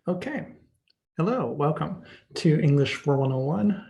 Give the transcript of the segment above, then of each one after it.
Okay. Hello, welcome to English 4101,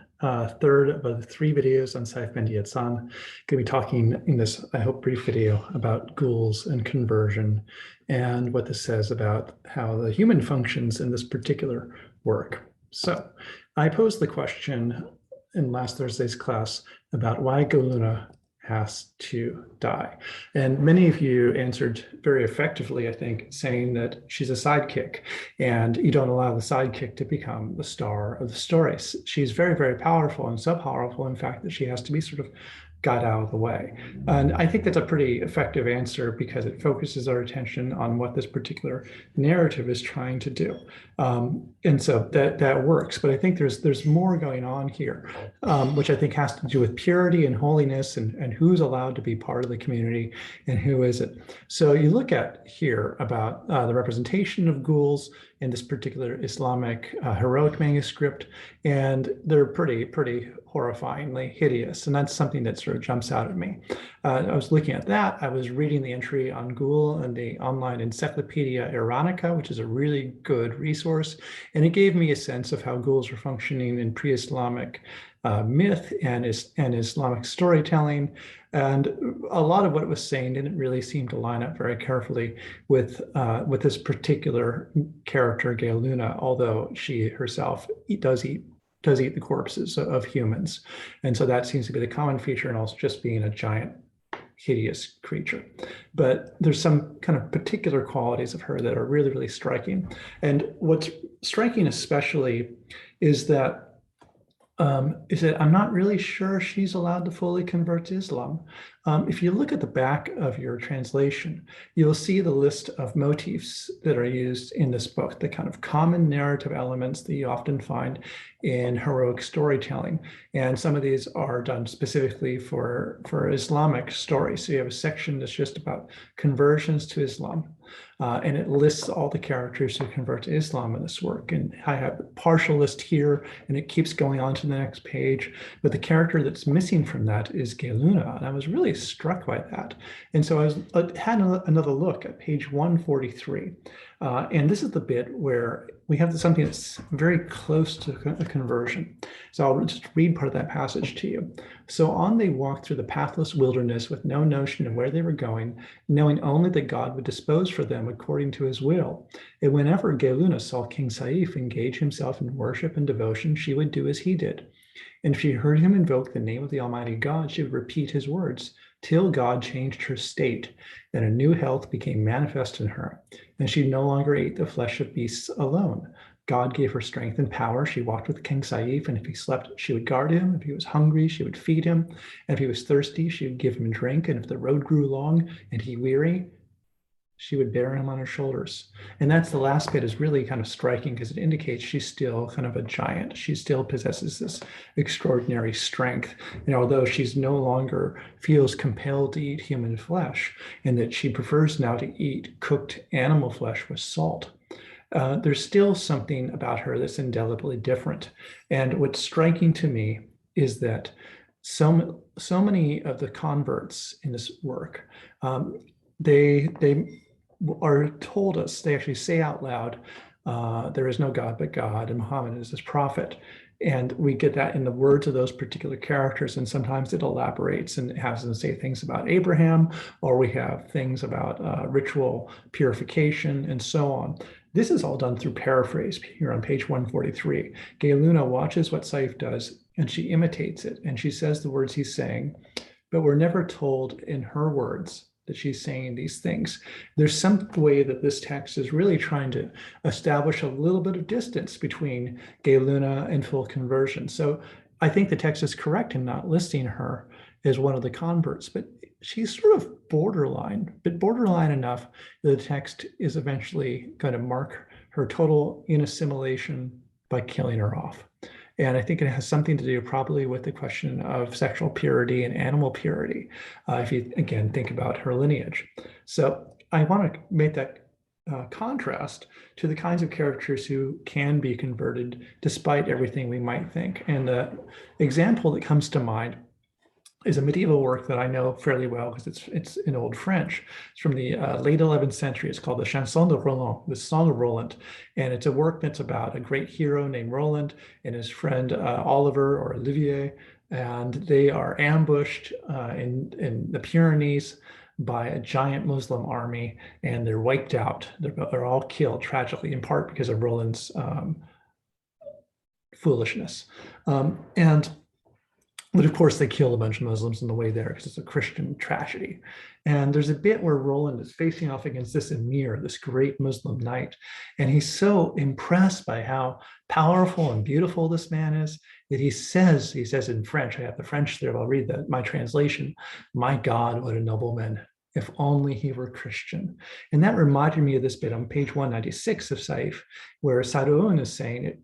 third of the three videos on Sayf and Yazan. Going to be talking in this, I hope, brief video about ghouls and conversion and what this says about how the human functions in this particular work. So I posed the question in last Thursday's class about why Ghaylouna has to die. And many of you answered very effectively, I think, saying that she's a sidekick and you don't allow the sidekick to become the star of the story. She's very, very powerful, and so powerful, in fact, that she has to be sort of got out of the way. And I think that's a pretty effective answer because it focuses our attention on what this particular narrative is trying to do. And so that works. But I think there's more going on here, which I think has to do with purity and holiness and who's allowed to be part of the community and who isn't. So you look at here about the representation of ghouls in this particular Islamic heroic manuscript, and they're pretty horrifyingly hideous. And that's something that sort of jumps out at me. I was looking at that. I was reading the entry on ghoul in the online Encyclopedia Iranica, which is a really good resource. And it gave me a sense of how ghouls were functioning in pre-Islamic myth and Islamic storytelling. And a lot of what it was saying didn't really seem to line up very carefully with this particular character, Ghaylouna, although she herself does eat the corpses of humans. And so that seems to be the common feature, and also just being a giant, hideous creature. But there's some kind of particular qualities of her that are really, really striking. And what's striking especially is that I'm not really sure she's allowed to fully convert to Islam. If you look at the back of your translation, you'll see the list of motifs that are used in this book, the kind of common narrative elements that you often find in heroic storytelling. And some of these are done specifically for Islamic stories. So you have a section that's just about conversions to Islam. And it lists all the characters who convert to Islam in this work. And I have a partial list here, and it keeps going on to the next page. But the character that's missing from that is Ghaylouna, and I was really struck by that. And so I had another look at page 143. And this is the bit where we have something that's very close to a conversion. So I'll just read part of that passage to you. So on they walked through the pathless wilderness with no notion of where they were going, knowing only that God would dispose for them according to his will. And whenever Ghaylouna saw King Sayf engage himself in worship and devotion, she would do as he did. And if she heard him invoke the name of the Almighty God, she would repeat his words, till God changed her state, and a new health became manifest in her. And she no longer ate the flesh of beasts alone. God gave her strength and power. She walked with King Sayf, and if he slept, she would guard him. If he was hungry, she would feed him. And if he was thirsty, she would give him drink. And if the road grew long and he weary, she would bear him on her shoulders. And that's the last bit is really kind of striking because it indicates she's still kind of a giant. She still possesses this extraordinary strength. And although she's no longer feels compelled to eat human flesh, and that she prefers now to eat cooked animal flesh with salt, there's still something about her that's indelibly different. And what's striking to me is that so many of the converts in this work, they are told us, they actually say out loud, there is no God but God, and Muhammad is his prophet. And we get that in the words of those particular characters, and sometimes it elaborates and it has them say things about Abraham, or we have things about ritual purification and so on. This is all done through paraphrase here on page 143. Ghaylouna watches what Sayf does, and she imitates it, and she says the words he's saying, but we're never told in her words that she's saying these things. There's some way that this text is really trying to establish a little bit of distance between Ghaylouna and full conversion. So I think the text is correct in not listing her as one of the converts, but she's sort of borderline, but borderline enough that the text is eventually going to mark her total inassimilation by killing her off. And I think it has something to do probably with the question of sexual purity and animal purity, if you, again, think about her lineage. So I want to make that contrast to the kinds of characters who can be converted despite everything we might think. And the example that comes to mind is a medieval work that I know fairly well because it's in Old French. It's from the late 11th century. It's called the Chanson of Roland, the Song of Roland. And it's a work that's about a great hero named Roland and his friend Oliver or Olivier. And they are ambushed in the Pyrenees by a giant Muslim army, and they're wiped out. They're all killed tragically, in part because of Roland's foolishness. But of course, they kill a bunch of Muslims on the way there because it's a Christian tragedy. And there's a bit where Roland is facing off against this emir, this great Muslim knight. And he's so impressed by how powerful and beautiful this man is that he says in French, I have the French there, I'll read my translation, "My God, what a nobleman. If only he were Christian." And that reminded me of this bit on page 196 of Sayf, where Sadoun is saying,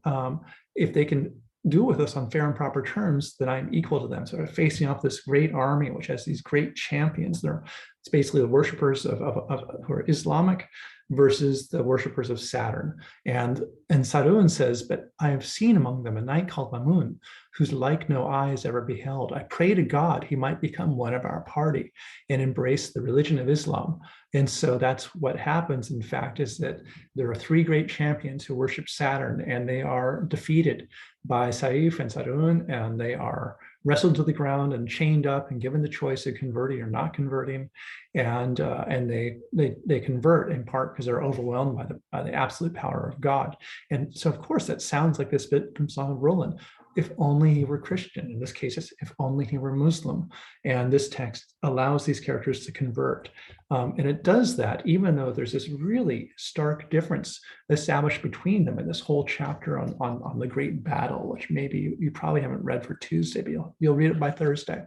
if they can do with us on fair and proper terms, then I'm equal to them. So facing off this great army, which has these great champions. It's basically the worshippers of who are Islamic versus the worshippers of Saturn. And Sadoun says, but I have seen among them a knight called Mamun, whose like no eye has ever beheld. I pray to God he might become one of our party and embrace the religion of Islam. And so that's what happens, in fact, is that there are three great champions who worship Saturn, and they are defeated by Sayf and Sadoun, and they are wrestled to the ground and chained up and given the choice of converting or not converting. And they convert in part because they're overwhelmed by the absolute power of God. And so, of course, that sounds like this bit from Song of Roland. If only he were Christian. In this case, it's if only he were Muslim. And this text allows these characters to convert. And it does that, even though there's this really stark difference established between them in this whole chapter on the great battle, which maybe you probably haven't read for Tuesday, but you'll read it by Thursday.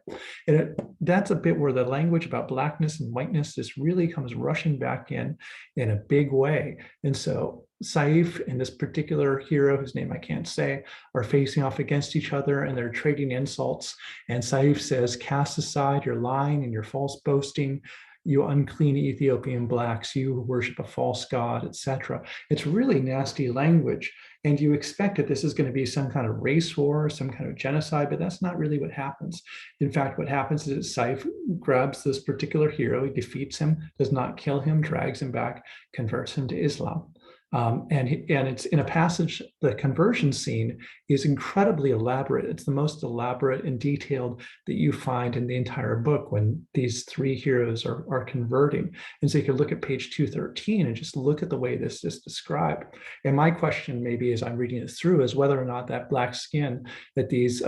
And that's a bit where the language about blackness and whiteness just really comes rushing back in a big way. And so Sayf and this particular hero, whose name I can't say, are facing off against each other, and they're trading insults. And Sayf says, "Cast aside your lying and your false boasting, you unclean Ethiopian blacks, you who worship a false god," etc. It's really nasty language. And you expect that this is going to be some kind of race war, some kind of genocide, but that's not really what happens. In fact, what happens is Sayf grabs this particular hero, he defeats him, does not kill him, drags him back, converts him to Islam. And it's in a passage, the conversion scene is incredibly elaborate. It's the most elaborate and detailed that you find in the entire book when these three heroes are converting. And so you can look at page 213 and just look at the way this is described. And my question maybe as I'm reading this through is whether or not that black skin that these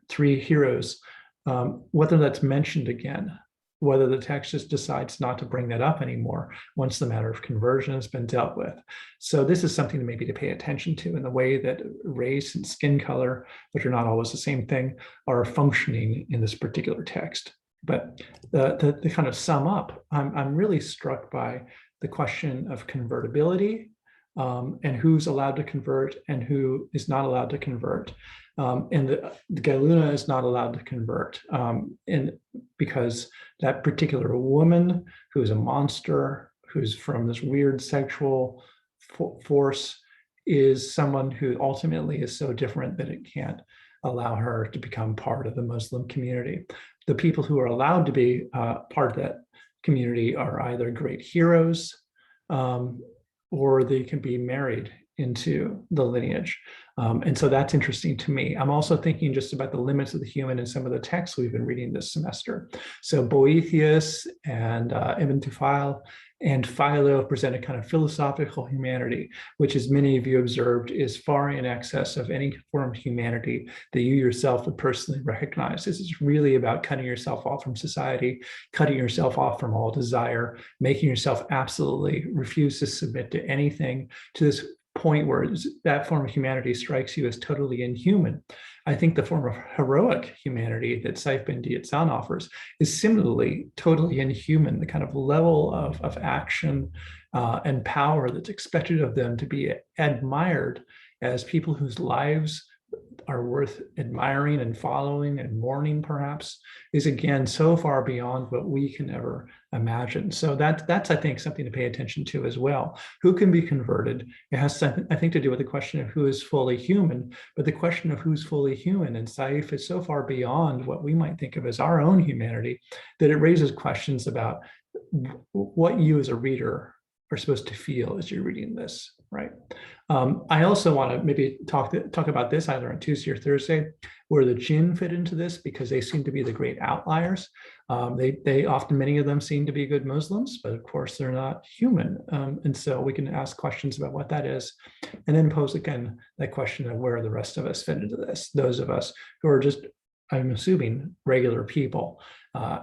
three heroes, whether that's mentioned again, whether the text just decides not to bring that up anymore once the matter of conversion has been dealt with. So this is something maybe to pay attention to in the way that race and skin color, which are not always the same thing, are functioning in this particular text. But to kind of sum up, I'm really struck by the question of convertibility and who's allowed to convert and who is not allowed to convert. And the Ghaylouna is not allowed to convert because that particular woman who's a monster, who's from this weird sexual force, is someone who ultimately is so different that it can't allow her to become part of the Muslim community. The people who are allowed to be part of that community are either great heroes or they can be married into the lineage. And so that's interesting to me. I'm also thinking just about the limits of the human in some of the texts we've been reading this semester. So Boethius and Ibn Tufayl and Philo present a kind of philosophical humanity, which, as many of you observed, is far in excess of any form of humanity that you yourself would personally recognize. This is really about cutting yourself off from society, cutting yourself off from all desire, making yourself absolutely refuse to submit to anything, to this point where that form of humanity strikes you as totally inhuman. I think the form of heroic humanity that Sayf bin Yazan offers is similarly totally inhuman, the kind of level of action and power that's expected of them to be admired as people whose lives are worth admiring and following and mourning, perhaps, is again so far beyond what we can ever imagine. So that's I think something to pay attention to as well. Who can be converted? It has something, I think, to do with the question of who is fully human, but the question of who's fully human and Sayf is so far beyond what we might think of as our own humanity that it raises questions about what you as a reader are supposed to feel as you're reading this, right? I also want to maybe talk about this either on Tuesday or Thursday, where the jinn fit into this, because they seem to be the great outliers. They often, many of them seem to be good Muslims, but of course they're not human. And so we can ask questions about what that is, and then pose again that question of where the rest of us fit into this, those of us who are just, I'm assuming, regular people.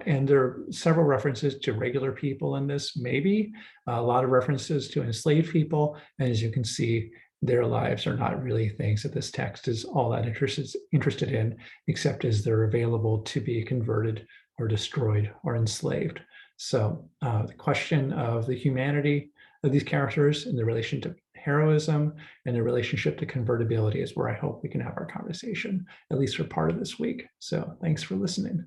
And there are several references to regular people in this, maybe a lot of references to enslaved people. And as you can see, their lives are not really things that this text is all that interested in, except as they're available to be converted or destroyed or enslaved. So the question of the humanity of these characters and the relation to heroism and the relationship to convertibility is where I hope we can have our conversation, at least for part of this week. So thanks for listening.